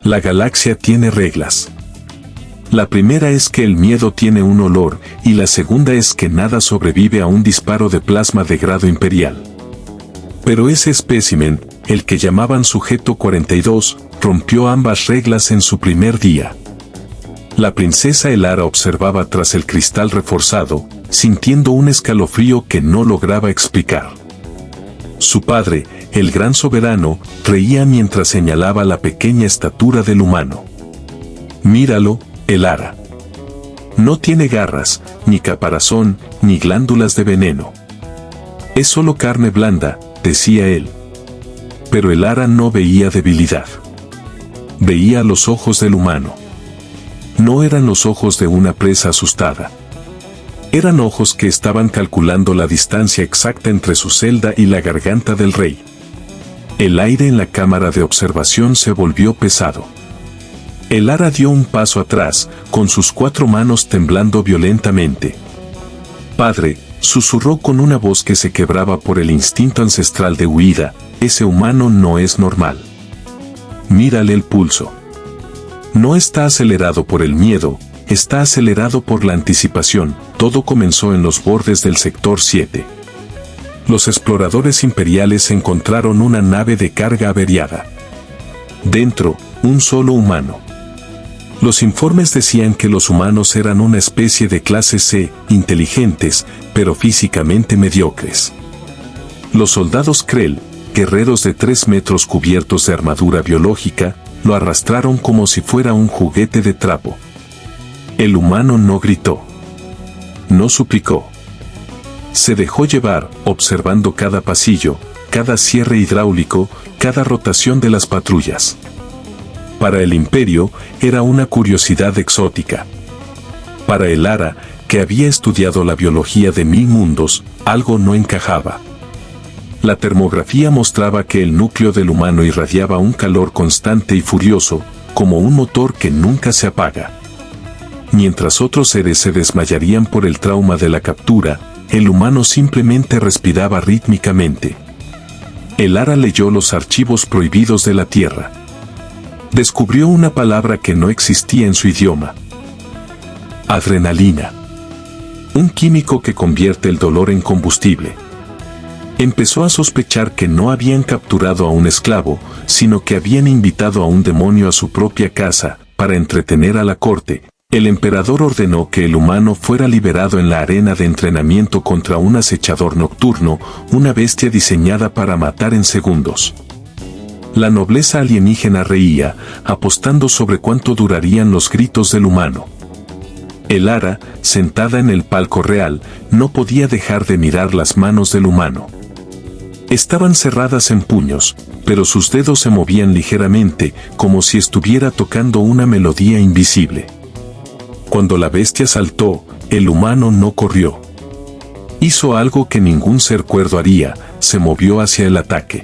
La galaxia tiene reglas. La primera es que el miedo tiene un olor, y la segunda es que nada sobrevive a un disparo de plasma de grado imperial. Pero ese espécimen, el que llamaban Sujeto 42, rompió ambas reglas en su primer día. La princesa Elara observaba tras el cristal reforzado, sintiendo un escalofrío que no lograba explicar. Su padre, el gran soberano, reía mientras señalaba la pequeña estatura del humano. «Míralo, Elara. No tiene garras, ni caparazón, ni glándulas de veneno. Es solo carne blanda», decía él. Pero Elara no veía debilidad. Veía los ojos del humano. No eran los ojos de una presa asustada. Eran ojos que estaban calculando la distancia exacta entre su celda y la garganta del rey. El aire en la cámara de observación se volvió pesado. Elara dio un paso atrás, con sus 4 manos temblando violentamente. «Padre», susurró con una voz que se quebraba por el instinto ancestral de huida, «ese humano no es normal. Mírale el pulso. No está acelerado por el miedo, está acelerado por la anticipación». Todo comenzó en los bordes del sector 7. Los exploradores imperiales encontraron una nave de carga averiada. Dentro, un solo humano. Los informes decían que los humanos eran una especie de clase C, inteligentes, pero físicamente mediocres. Los soldados Krell, guerreros de 3 metros cubiertos de armadura biológica, lo arrastraron como si fuera un juguete de trapo. El humano no gritó. No suplicó. Se dejó llevar, observando cada pasillo, cada cierre hidráulico, cada rotación de las patrullas. Para el Imperio, era una curiosidad exótica. Para Elara, que había estudiado la biología de 1000 mundos, algo no encajaba. La termografía mostraba que el núcleo del humano irradiaba un calor constante y furioso, como un motor que nunca se apaga. Mientras otros seres se desmayarían por el trauma de la captura, el humano simplemente respiraba rítmicamente. Elara leyó los archivos prohibidos de la Tierra. Descubrió una palabra que no existía en su idioma. Adrenalina. Un químico que convierte el dolor en combustible. Empezó a sospechar que no habían capturado a un esclavo, sino que habían invitado a un demonio a su propia casa, para entretener a la corte. El emperador ordenó que el humano fuera liberado en la arena de entrenamiento contra un acechador nocturno, una bestia diseñada para matar en segundos. La nobleza alienígena reía, apostando sobre cuánto durarían los gritos del humano. Elara, sentada en el palco real, no podía dejar de mirar las manos del humano. Estaban cerradas en puños, pero sus dedos se movían ligeramente, como si estuviera tocando una melodía invisible. Cuando la bestia saltó, el humano no corrió. Hizo algo que ningún ser cuerdo haría, se movió hacia el ataque.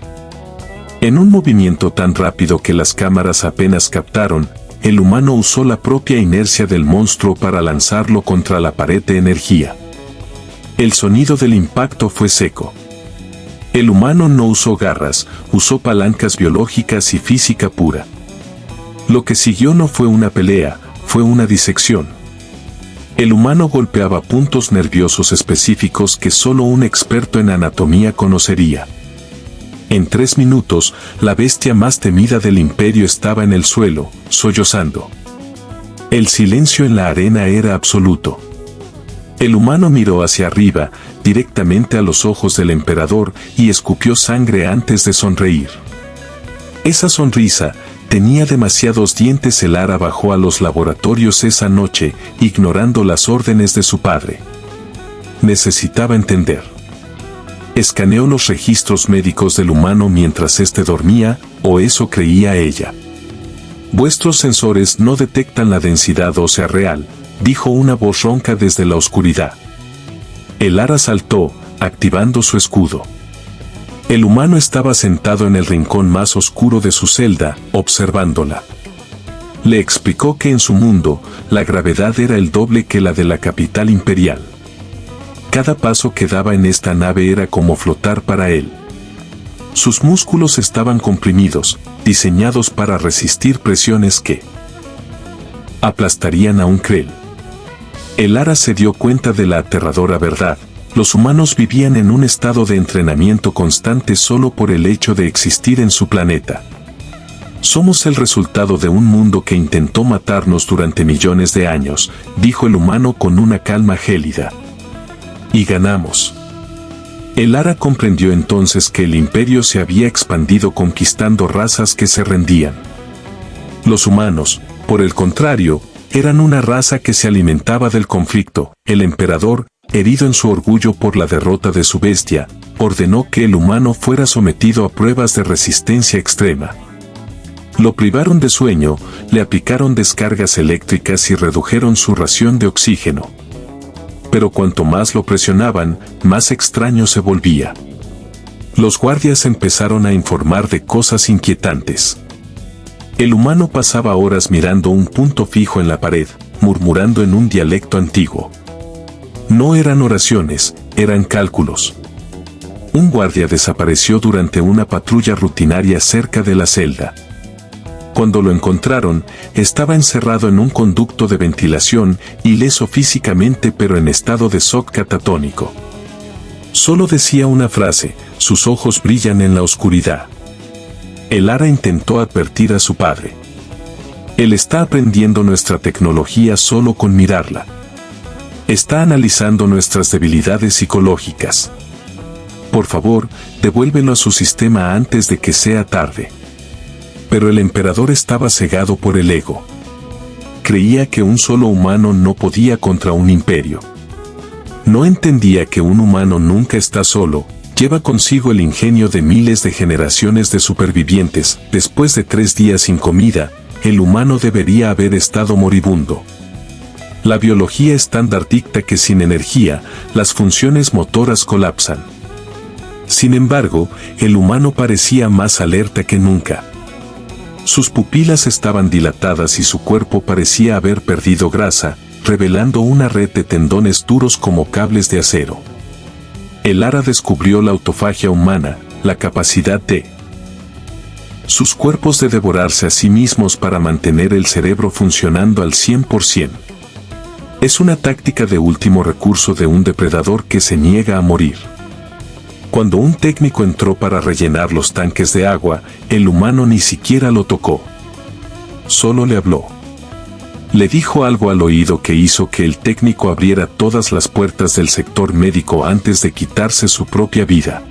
En un movimiento tan rápido que las cámaras apenas captaron, el humano usó la propia inercia del monstruo para lanzarlo contra la pared de energía. El sonido del impacto fue seco. El humano no usó garras, usó palancas biológicas y física pura. Lo que siguió no fue una pelea, fue una disección. El humano golpeaba puntos nerviosos específicos que solo un experto en anatomía conocería. En 3 minutos, la bestia más temida del Imperio estaba en el suelo, sollozando. El silencio en la arena era absoluto. El humano miró hacia arriba, directamente a los ojos del emperador, y escupió sangre antes de sonreír. Esa sonrisa, tenía demasiados dientes. Elara bajó a los laboratorios esa noche, ignorando las órdenes de su padre. Necesitaba entender. Escaneó los registros médicos del humano mientras éste dormía, o eso creía ella. Vuestros sensores no detectan la densidad ósea real, dijo una voz ronca desde la oscuridad. Elara saltó, activando su escudo. El humano estaba sentado en el rincón más oscuro de su celda, observándola. Le explicó que en su mundo, la gravedad era el doble que la de la capital imperial. Cada paso que daba en esta nave era como flotar para él. Sus músculos estaban comprimidos, diseñados para resistir presiones que aplastarían a un Krell. El Ara se dio cuenta de la aterradora verdad: los humanos vivían en un estado de entrenamiento constante solo por el hecho de existir en su planeta. Somos el resultado de un mundo que intentó matarnos durante millones de años, dijo el humano con una calma gélida. Y ganamos. El Ara comprendió entonces que el imperio se había expandido conquistando razas que se rendían. Los humanos, por el contrario, eran una raza que se alimentaba del conflicto. El emperador, herido en su orgullo por la derrota de su bestia, ordenó que el humano fuera sometido a pruebas de resistencia extrema. Lo privaron de sueño, le aplicaron descargas eléctricas y redujeron su ración de oxígeno. Pero cuanto más lo presionaban, más extraño se volvía. Los guardias empezaron a informar de cosas inquietantes. El humano pasaba horas mirando un punto fijo en la pared, murmurando en un dialecto antiguo. No eran oraciones, eran cálculos. Un guardia desapareció durante una patrulla rutinaria cerca de la celda. Cuando lo encontraron, estaba encerrado en un conducto de ventilación, ileso físicamente pero en estado de shock catatónico. Solo decía una frase: sus ojos brillan en la oscuridad. El Ara intentó advertir a su padre. Él está aprendiendo nuestra tecnología solo con mirarla. Está analizando nuestras debilidades psicológicas. Por favor, devuélvelo a su sistema antes de que sea tarde. Pero el emperador estaba cegado por el ego. Creía que un solo humano no podía contra un imperio. No entendía que un humano nunca está solo, lleva consigo el ingenio de miles de generaciones de supervivientes. Después de 3 días sin comida, el humano debería haber estado moribundo. La biología estándar dicta que sin energía, las funciones motoras colapsan. Sin embargo, el humano parecía más alerta que nunca. Sus pupilas estaban dilatadas y su cuerpo parecía haber perdido grasa, revelando una red de tendones duros como cables de acero. El Ara descubrió la autofagia humana, la capacidad de sus cuerpos de devorarse a sí mismos para mantener el cerebro funcionando al 100%. Es una táctica de último recurso de un depredador que se niega a morir. Cuando un técnico entró para rellenar los tanques de agua, el humano ni siquiera lo tocó. Solo le habló. Le dijo algo al oído que hizo que el técnico abriera todas las puertas del sector médico antes de quitarse su propia vida.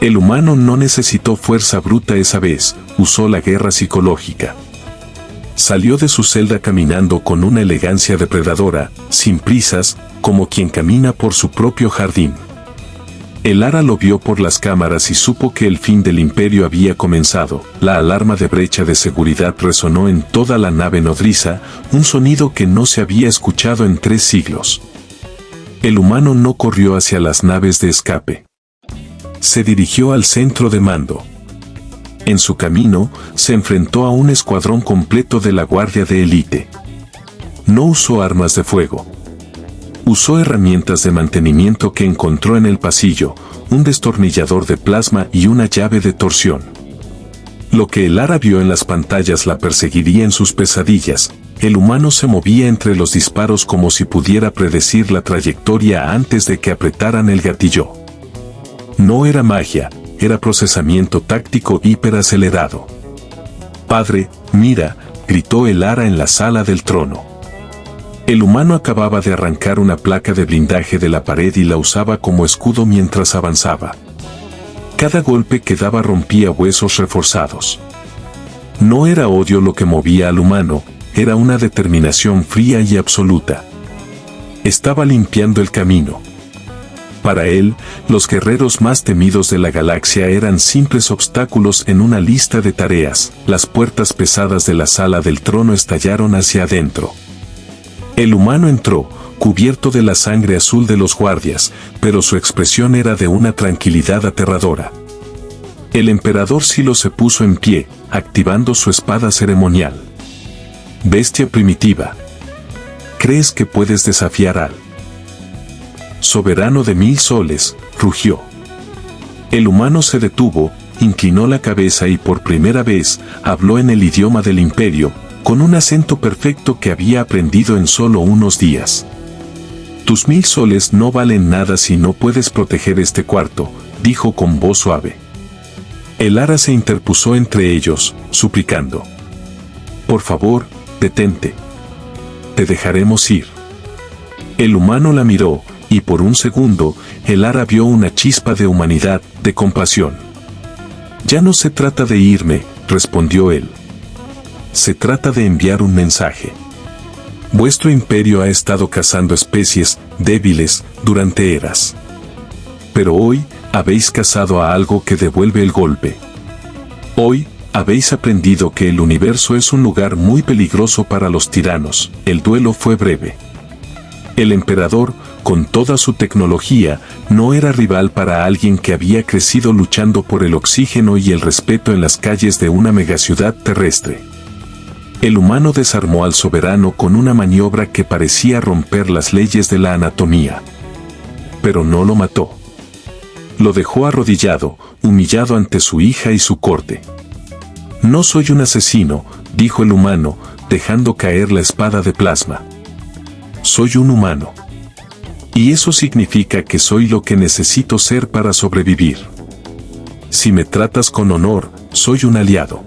El humano no necesitó fuerza bruta esa vez, usó la guerra psicológica. Salió de su celda caminando con una elegancia depredadora, sin prisas, como quien camina por su propio jardín. El Ara lo vio por las cámaras y supo que el fin del imperio había comenzado. La alarma de brecha de seguridad resonó en toda la nave nodriza, un sonido que no se había escuchado en 3 siglos. El humano no corrió hacia las naves de escape. Se dirigió al centro de mando. En su camino, se enfrentó a un escuadrón completo de la guardia de élite. No usó armas de fuego. Usó herramientas de mantenimiento que encontró en el pasillo, un destornillador de plasma y una llave de torsión. Lo que el Ara vio en las pantallas la perseguiría en sus pesadillas. El humano se movía entre los disparos como si pudiera predecir la trayectoria antes de que apretaran el gatillo. No era magia, era procesamiento táctico hiperacelerado. «Padre, mira», gritó el Ara en la sala del trono. El humano acababa de arrancar una placa de blindaje de la pared y la usaba como escudo mientras avanzaba. Cada golpe que daba rompía huesos reforzados. No era odio lo que movía al humano, era una determinación fría y absoluta. Estaba limpiando el camino. Para él, los guerreros más temidos de la galaxia eran simples obstáculos en una lista de tareas. Las puertas pesadas de la sala del trono estallaron hacia adentro. El humano entró, cubierto de la sangre azul de los guardias, pero su expresión era de una tranquilidad aterradora. El emperador Silo se puso en pie, activando su espada ceremonial. «Bestia primitiva. ¿Crees que puedes desafiar al soberano de 1000 soles?», rugió. El humano se detuvo, inclinó la cabeza y por primera vez habló en el idioma del imperio, con un acento perfecto que había aprendido en solo unos días. Tus 1000 soles no valen nada si no puedes proteger este cuarto, dijo con voz suave. El ara se interpuso entre ellos, suplicando. Por favor, detente. Te dejaremos ir. El humano la miró, y por un segundo, el ara vio una chispa de humanidad, de compasión. Ya no se trata de irme, respondió él. Se trata de enviar un mensaje. Vuestro imperio ha estado cazando especies débiles durante eras. Pero hoy, habéis cazado a algo que devuelve el golpe. Hoy, habéis aprendido que el universo es un lugar muy peligroso para los tiranos. El duelo fue breve. El emperador, con toda su tecnología, no era rival para alguien que había crecido luchando por el oxígeno y el respeto en las calles de una megaciudad terrestre. El humano desarmó al soberano con una maniobra que parecía romper las leyes de la anatomía. Pero no lo mató. Lo dejó arrodillado, humillado ante su hija y su corte. No soy un asesino, dijo el humano, dejando caer la espada de plasma. Soy un humano. Y eso significa que soy lo que necesito ser para sobrevivir. Si me tratas con honor, soy un aliado.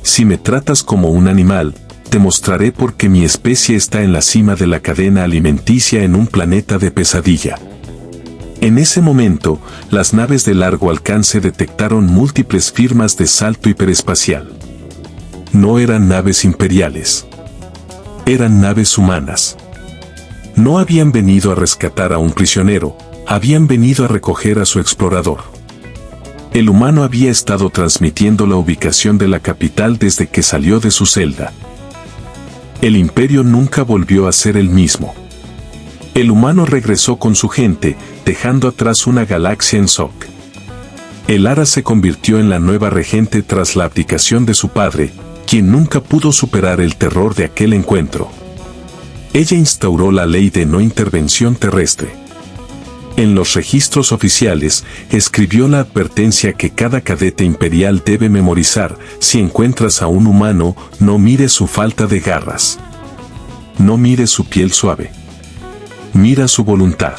Si me tratas como un animal, te mostraré por qué mi especie está en la cima de la cadena alimenticia en un planeta de pesadilla. En ese momento, las naves de largo alcance detectaron múltiples firmas de salto hiperespacial. No eran naves imperiales. Eran naves humanas. No habían venido a rescatar a un prisionero, habían venido a recoger a su explorador. El humano había estado transmitiendo la ubicación de la capital desde que salió de su celda. El imperio nunca volvió a ser el mismo. El humano regresó con su gente, dejando atrás una galaxia en shock. El ara se convirtió en la nueva regente tras la abdicación de su padre, quien nunca pudo superar el terror de aquel encuentro. Ella instauró la ley de no intervención terrestre. En los registros oficiales, escribió la advertencia que cada cadete imperial debe memorizar: si encuentras a un humano, no mires su falta de garras. No mires su piel suave. Mira su voluntad.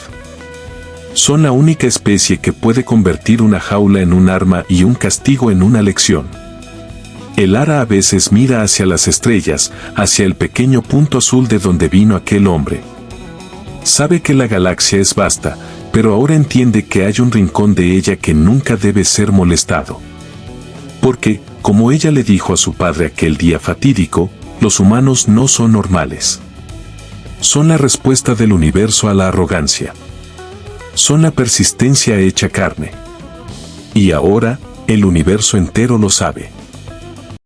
Son la única especie que puede convertir una jaula en un arma y un castigo en una lección. El ara a veces mira hacia las estrellas, hacia el pequeño punto azul de donde vino aquel hombre. Sabe que la galaxia es vasta, pero ahora entiende que hay un rincón de ella que nunca debe ser molestado. Porque, como ella le dijo a su padre aquel día fatídico, los humanos no son normales. Son la respuesta del universo a la arrogancia. Son la persistencia hecha carne. Y ahora, el universo entero lo sabe.